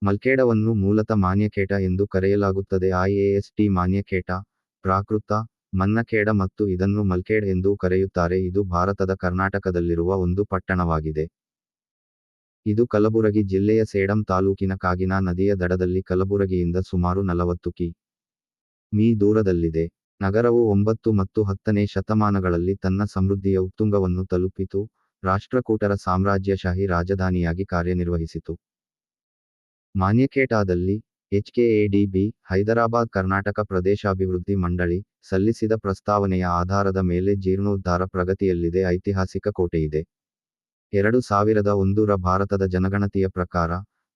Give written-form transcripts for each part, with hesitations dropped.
ಮಲ್ಖೇಡವನ್ನು ಮೂಲತಃ ಮಾನ್ಯಖೇಟ ಎಂದು ಕರೆಯಲಾಗುತ್ತದೆ. IAST ಮಾನ್ಯಖೇಟ, ಪ್ರಾಕೃತ, ಮನ್ನಖೇಡ ಮತ್ತು ಇದನ್ನು ಮಲ್ಖೇಡ್ ಎಂದೂ ಕರೆಯುತ್ತಾರೆ. ಇದು ಭಾರತದ ಕರ್ನಾಟಕದಲ್ಲಿರುವ ಒಂದು ಪಟ್ಟಣವಾಗಿದೆ. ಇದು ಕಲಬುರಗಿ ಜಿಲ್ಲೆಯ ಸೇಡಂ ತಾಲೂಕಿನ ಕಾಗಿನಾ ನದಿಯ ದಡದಲ್ಲಿ ಕಲಬುರಗಿಯಿಂದ ಸುಮಾರು 40 ಮೀ. ದೂರದಲ್ಲಿದೆ. ನಗರವು 9 ಮತ್ತು 10ನೇ ಶತಮಾನಗಳಲ್ಲಿ ತನ್ನ ಸಮೃದ್ಧಿಯ ಉತ್ತುಂಗವನ್ನು ತಲುಪಿತು, ರಾಷ್ಟ್ರಕೂಟರ ಸಾಮ್ರಾಜ್ಯಶಾಹಿ ರಾಜಧಾನಿಯಾಗಿ ಕಾರ್ಯನಿರ್ವಹಿಸಿತು. ಮಾನ್ಯಖೇಟಾದಲ್ಲಿ HKADB, ಹೈದರಾಬಾದ್ ಕರ್ನಾಟಕ ಪ್ರದೇಶಾಭಿವೃದ್ಧಿ ಮಂಡಳಿ, ಸಲ್ಲಿಸಿದ ಪ್ರಸ್ತಾವನೆಯ ಆಧಾರದ ಮೇಲೆ ಜೀರ್ಣೋದ್ಧಾರ ಪ್ರಗತಿಯಲ್ಲಿದೆ. ಐತಿಹಾಸಿಕ ಕೋಟೆಯಿದೆ. 2001ರ ಭಾರತದ ಜನಗಣತಿಯ ಪ್ರಕಾರ,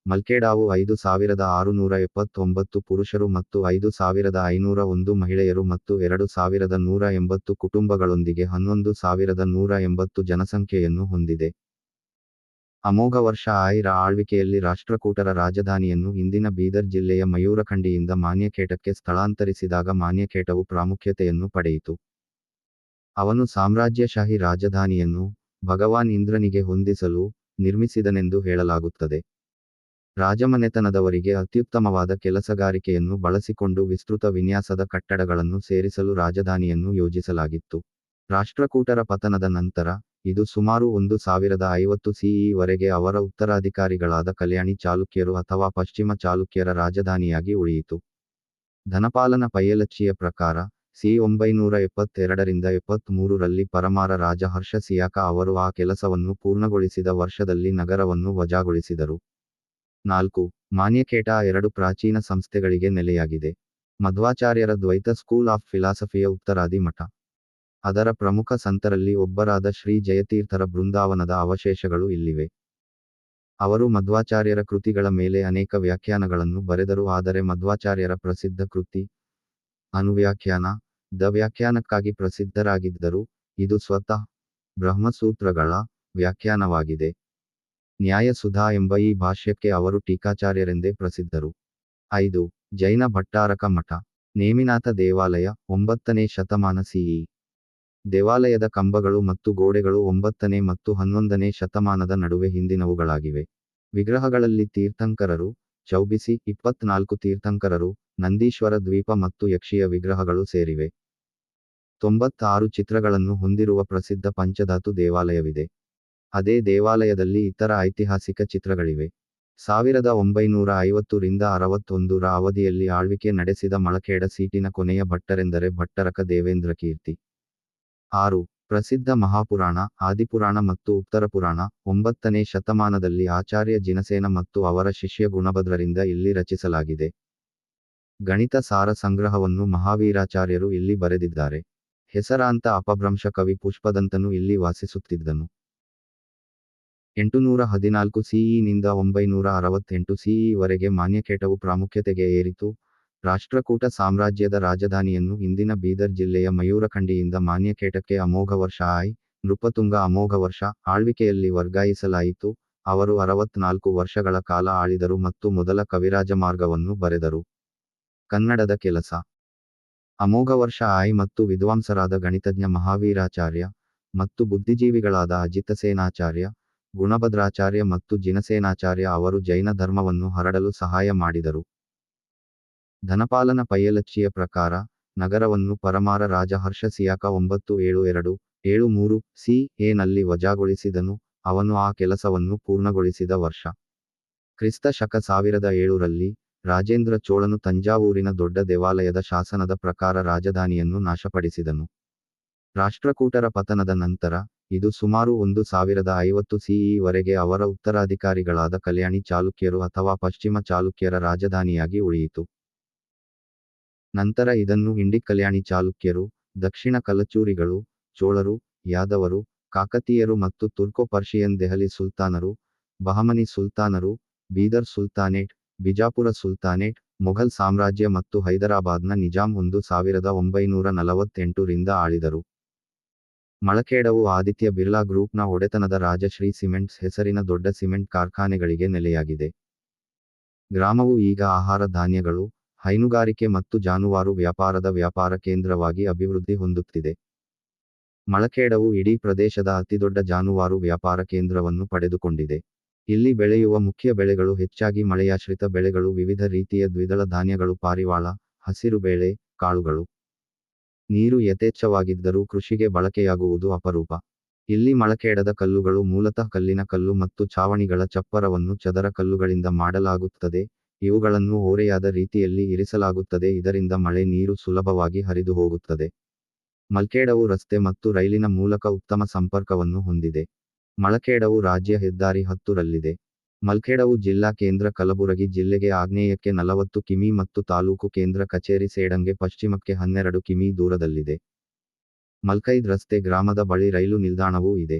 ಮಲ್ಖೇಡಾವು 5679 ಪುರುಷರು ಮತ್ತು 5501 ಮಹಿಳೆಯರು ಮತ್ತು 2180 ಕುಟುಂಬಗಳೊಂದಿಗೆ 11180 ಜನಸಂಖ್ಯೆಯನ್ನು ಹೊಂದಿದೆ. ಅಮೋಘ ವರ್ಷ ರ ಆಳ್ವಿಕೆಯಲ್ಲಿ ರಾಷ್ಟ್ರಕೂಟರ ರಾಜಧಾನಿಯನ್ನು ಇಂದಿನ ಬೀದರ್ ಜಿಲ್ಲೆಯ ಮಯೂರಖಂಡಿಯಿಂದ ಮಾನ್ಯಖೇಟಕ್ಕೆ ಸ್ಥಳಾಂತರಿಸಿದಾಗ ಮಾನ್ಯಖೇಟವು ಪ್ರಾಮುಖ್ಯತೆಯನ್ನು ಪಡೆಯಿತು. ಅವನು ಸಾಮ್ರಾಜ್ಯಶಾಹಿ ರಾಜಧಾನಿಯನ್ನು ಭಗವಾನ್ ಇಂದ್ರನಿಗೆ ಹೊಂದಿಸಲು ನಿರ್ಮಿಸಿದನೆಂದು ಹೇಳಲಾಗುತ್ತದೆ. ರಾಜಮನೆತನದವರಿಗೆ ಅತ್ಯುತ್ತಮವಾದ ಕೆಲಸಗಾರಿಕೆಯನ್ನು ಬಳಸಿಕೊಂಡು ವಿಸ್ತೃತ ವಿನ್ಯಾಸದ ಕಟ್ಟಡಗಳನ್ನು ಸೇರಿಸಲು ರಾಜಧಾನಿಯನ್ನು ಯೋಜಿಸಲಾಗಿತ್ತು. ರಾಷ್ಟ್ರಕೂಟರ ಪತನದ ನಂತರ, ಇದು ಸುಮಾರು 1050 CE ವರೆಗೆ ಅವರ ಉತ್ತರಾಧಿಕಾರಿಗಳಾದ ಕಲ್ಯಾಣಿ ಚಾಲುಕ್ಯರು ಅಥವಾ ಪಶ್ಚಿಮ ಚಾಲುಕ್ಯರ ರಾಜಧಾನಿಯಾಗಿ ಉಳಿಯಿತು. ಧನಪಾಲನ ಪಯ್ಯಲಚ್ಚಿಯ ಪ್ರಕಾರ, CE 972ರಿಂದ 73ರಲ್ಲಿ ಪರಮಾರ ರಾಜ ಹರ್ಷ ಸಿಯಾಕ ಅವರು ಆ ಕೆಲಸವನ್ನು ಪೂರ್ಣಗೊಳಿಸಿದ ವರ್ಷದಲ್ಲಿ ನಗರವನ್ನು ವಜಾಗೊಳಿಸಿದರು. 4. ಮಾನ್ಯಖೇಟ 2 ಪ್ರಾಚೀನ ಸಂಸ್ಥೆಗಳಿಗೆ ನೆಲೆಯಾಗಿದೆ. ಮಧ್ವಾಚಾರ್ಯರ ದ್ವೈತ ಸ್ಕೂಲ್ ಆಫ್ ಫಿಲಾಸಫಿಯ ಉತ್ತರಾದಿ ಮಠ. ಅದರ ಪ್ರಮುಖ ಸಂತರಲ್ಲಿ ಒಬ್ಬರಾದ ಶ್ರೀ ಜಯತೀರ್ಥರ ಬೃಂದಾವನದ ಅವಶೇಷಗಳು ಇಲ್ಲಿವೆ. ಅವರು ಮಧ್ವಾಚಾರ್ಯರ ಕೃತಿಗಳ ಮೇಲೆ ಅನೇಕ ವ್ಯಾಖ್ಯಾನಗಳನ್ನು ಬರೆದರು. ಆದರೆ ಮಧ್ವಾಚಾರ್ಯರ ಪ್ರಸಿದ್ಧ ಕೃತಿ ಅನುವ್ಯಾಖ್ಯಾನ, ದ ವ್ಯಾಖ್ಯಾನಕ್ಕಾಗಿ ಪ್ರಸಿದ್ಧರಾಗಿದ್ದರು. ಇದು ಸ್ವತಃ ಬ್ರಹ್ಮಸೂತ್ರಗಳ ವ್ಯಾಖ್ಯಾನವಾಗಿದೆ. ನ್ಯಾಯಸುಧಾ ಎಂಬ ಈ ಭಾಷ್ಯಕ್ಕೆ ಅವರು ಟೀಕಾಚಾರ್ಯರೆಂದೇ ಪ್ರಸಿದ್ಧರು. 5. ಜೈನ ಭಟ್ಟಾರಕ ಮಠ. ನೇಮಿನಾಥ ದೇವಾಲಯ, 9ನೇ ಶತಮಾನ CE. ದೇವಾಲಯದ ಕಂಬಗಳು ಮತ್ತು ಗೋಡೆಗಳು 9ನೇ ಮತ್ತು 11ನೇ ಶತಮಾನದ ನಡುವೆ ಹಿಂದಿನವುಗಳಾಗಿವೆ. ವಿಗ್ರಹಗಳಲ್ಲಿ ತೀರ್ಥಂಕರರು, ಚೌಬಿಸಿ 24 ತೀರ್ಥಂಕರರು, ನಂದೀಶ್ವರ ದ್ವೀಪ ಮತ್ತು ಯಕ್ಷಿಯ ವಿಗ್ರಹಗಳು ಸೇರಿವೆ. 96 ಚಿತ್ರಗಳನ್ನು ಹೊಂದಿರುವ ಪ್ರಸಿದ್ಧ ಪಂಚಧಾತು ದೇವಾಲಯವಿದೆ. ಅದೇ ದೇವಾಲಯದಲ್ಲಿ ಇತರ ಐತಿಹಾಸಿಕ ಚಿತ್ರಗಳಿವೆ. 1950ರಿಂದ 61ರ ಅವಧಿಯಲ್ಲಿ ಆಳ್ವಿಕೆ ನಡೆಸಿದ ಮಳಖೇಡ ಸೀಟಿನ ಕೊನೆಯ ಭಟ್ಟರೆಂದರೆ ಭಟ್ಟರಕ ದೇವೇಂದ್ರ ಕೀರ್ತಿ. 6. ಪ್ರಸಿದ್ಧ ಮಹಾಪುರಾಣ, ಆದಿಪುರಾಣ ಮತ್ತು ಉತ್ತರಪುರಾಣ, 9ನೇ ಶತಮಾನದಲ್ಲಿ ಆಚಾರ್ಯ ಜಿನಸೇನ ಮತ್ತು ಅವರ ಶಿಷ್ಯ ಗುಣಭದ್ರರಿಂದ ಇಲ್ಲಿ ರಚಿಸಲಾಗಿದೆ. ಗಣಿತ ಸಾರ ಸಂಗ್ರಹವನ್ನು ಮಹಾವೀರಾಚಾರ್ಯರು ಇಲ್ಲಿ ಬರೆದಿದ್ದಾರೆ. ಹೆಸರಾಂತ ಅಪಭ್ರಂಶ ಕವಿ ಪುಷ್ಪದಂತನು ಇಲ್ಲಿ ವಾಸಿಸುತ್ತಿದ್ದನು. 814 CE ನಿಂದ 968 CE ವರೆಗೆ ಮಾನ್ಯಖೇಟವು ಪ್ರಾಮುಖ್ಯತೆಗೆ ಏರಿತು. ರಾಷ್ಟ್ರಕೂಟ ಸಾಮ್ರಾಜ್ಯದ ರಾಜಧಾನಿಯನ್ನು ಇಂದಿನ ಬೀದರ್ ಜಿಲ್ಲೆಯ ಮಯೂರಖಂಡಿಯಿಂದ ಮಾನ್ಯಖೇಟಕ್ಕೆ ಅಮೋಘ ವರ್ಷ ನೃಪತುಂಗ ಅಮೋಘ ವರ್ಷ ಆಳ್ವಿಕೆಯಲ್ಲಿ ವರ್ಗಾಯಿಸಲಾಯಿತು. ಅವರು 64 ವರ್ಷಗಳ ಕಾಲ ಆಳಿದರು ಮತ್ತು ಮೊದಲ ಕವಿರಾಜಮಾರ್ಗವನ್ನು ಬರೆದರು. ಕನ್ನಡದ ಕೆಲಸ. ಅಮೋಘ ವರ್ಷ ಮತ್ತು ವಿದ್ವಾಂಸರಾದ ಗಣಿತಜ್ಞ ಮಹಾವೀರಾಚಾರ್ಯ ಮತ್ತು ಬುದ್ಧಿಜೀವಿಗಳಾದ ಅಜಿತಸೇನಾಚಾರ್ಯ, ಗುಣಭದ್ರಾಚಾರ್ಯ ಮತ್ತು ಜಿನಸೇನಾಚಾರ್ಯ ಅವರು ಜೈನ ಧರ್ಮವನ್ನು ಹರಡಲು ಸಹಾಯ ಮಾಡಿದರು. ಧನಪಾಲನ ಪಯ್ಯಲಚ್ಚಿಯ ಪ್ರಕಾರ, ನಗರವನ್ನು ಪರಮಾರ ರಾಜ ಹರ್ಷ ಸಿಯಾಕ 972-73 CE ನಲ್ಲಿ ವಜಾಗೊಳಿಸಿದನು. ಅವನು ಆ ಕೆಲಸವನ್ನು ಪೂರ್ಣಗೊಳಿಸಿದ ವರ್ಷ ಕ್ರಿಸ್ತ ಶಕ 1007ರಲ್ಲಿ, ರಾಜೇಂದ್ರ ಚೋಳನು ತಂಜಾವೂರಿನ ದೊಡ್ಡ ದೇವಾಲಯದ ಶಾಸನದ ಪ್ರಕಾರ ರಾಜಧಾನಿಯನ್ನು ನಾಶಪಡಿಸಿದನು. ರಾಷ್ಟ್ರಕೂಟರ ಪತನದ ನಂತರ, ಇದು ಸುಮಾರು 1050 CE ವರೆಗೆ ಅವರ ಉತ್ತರಾಧಿಕಾರಿಗಳಾದ ಕಲ್ಯಾಣಿ ಚಾಲುಕ್ಯರು ಅಥವಾ ಪಶ್ಚಿಮ ಚಾಲುಕ್ಯರ ರಾಜಧಾನಿಯಾಗಿ ಉಳಿಯಿತು. ನಂತರ ಇದನ್ನು ಇಂಡಿ ಕಲ್ಯಾಣಿ ಚಾಲುಕ್ಯರು, ದಕ್ಷಿಣ ಕಲಚೂರಿಗಳು, ಚೋಳರು, ಯಾದವರು, ಕಾಕತೀಯರು ಮತ್ತು ತುರ್ಕೋ ಪರ್ಷಿಯನ್ ದೆಹಲಿ ಸುಲ್ತಾನರು, ಬಹಮನಿ ಸುಲ್ತಾನರು, ಬೀದರ್ ಸುಲ್ತಾನೇಟ್, ಬಿಜಾಪುರ ಸುಲ್ತಾನೇಟ್, ಮೊಘಲ್ ಸಾಮ್ರಾಜ್ಯ ಮತ್ತು ಹೈದರಾಬಾದ್ನ ನಿಜಾಂ 1948ರಿಂದ ಆಳಿದರು. ಮಳಖೇಡವು ಆದಿತ್ಯ ಬಿರ್ಲಾ ಗ್ರೂಪ್ನ ಒಡೆತನದ ರಾಜಶ್ರೀ ಸಿಮೆಂಟ್ಸ್ ಹೆಸರಿನ ದೊಡ್ಡ ಸಿಮೆಂಟ್ ಕಾರ್ಖಾನೆಗಳಿಗೆ ನೆಲೆಯಾಗಿದೆ. ಗ್ರಾಮವು ಈಗ ಆಹಾರ ಧಾನ್ಯಗಳು, ಹೈನುಗಾರಿಕೆ ಮತ್ತು ಜಾನುವಾರು ವ್ಯಾಪಾರದ ವ್ಯಾಪಾರ ಕೇಂದ್ರವಾಗಿ ಅಭಿವೃದ್ಧಿ ಹೊಂದುತ್ತಿದೆ. ಮಳಖೇಡವು ಇಡೀ ಪ್ರದೇಶದ ಅತಿದೊಡ್ಡ ಜಾನುವಾರು ವ್ಯಾಪಾರ ಕೇಂದ್ರವನ್ನು ಪಡೆದುಕೊಂಡಿದೆ. ಇಲ್ಲಿ ಬೆಳೆಯುವ ಮುಖ್ಯ ಬೆಳೆಗಳು ಹೆಚ್ಚಾಗಿ ಮಳೆಯಾಶ್ರಿತ ಬೆಳೆಗಳು, ವಿವಿಧ ರೀತಿಯ ದ್ವಿದಳ ಧಾನ್ಯಗಳು, ಪಾರಿವಾಳ, ಹಸಿರು ಬೇಳೆ, ಕಾಳುಗಳು. ನೀರು ಯಥೇಚ್ಛವಾಗಿದ್ದರೂ ಕೃಷಿಗೆ ಬಳಕೆಯಾಗುವುದು ಅಪರೂಪ. ಇಲ್ಲಿ ಮೊಳಕೆಯಡದ ಕಲ್ಲುಗಳು ಮೂಲತಃ ಕಲ್ಲಿನ ಕಲ್ಲು ಮತ್ತು ಛಾವಣಿಗಳ ಚಪ್ಪರವನ್ನು ಚದರ ಕಲ್ಲುಗಳಿಂದ ಮಾಡಲಾಗುತ್ತದೆ. ಇವುಗಳನ್ನು ಓರೆಯಾದ ರೀತಿಯಲ್ಲಿ ಇರಿಸಲಾಗುತ್ತದೆ, ಇದರಿಂದ ಮಳೆ ನೀರು ಸುಲಭವಾಗಿ ಹರಿದು ಹೋಗುತ್ತದೆ. ಮಲ್ಖೇಡವು ರಸ್ತೆ ಮತ್ತು ರೈಲಿನ ಮೂಲಕ ಉತ್ತಮ ಸಂಪರ್ಕವನ್ನು ಹೊಂದಿದೆ. ಮಳಖೇಡವು ರಾಜ್ಯ ಹೆದ್ದಾರಿ 10 ರಲ್ಲಿದೆ. ಮಲ್ಖೇಡವು ಜಿಲ್ಲಾ ಕೇಂದ್ರ ಕಲಬುರಗಿ ಜಿಲ್ಲೆಗೆ ಆಗ್ನೇಯಕ್ಕೆ 40 ಕಿಮಿ ಮತ್ತು ತಾಲೂಕು ಕೇಂದ್ರ ಕಚೇರಿ ಸೇಡಂಗೆ ಪಶ್ಚಿಮಕ್ಕೆ 12 ಕಿಮಿ ದೂರದಲ್ಲಿದೆ. ಮಲ್ಖೈದ್ ರಸ್ತೆ ಗ್ರಾಮದ ಬಳಿ ರೈಲು ನಿಲ್ದಾಣವೂ ಇದೆ.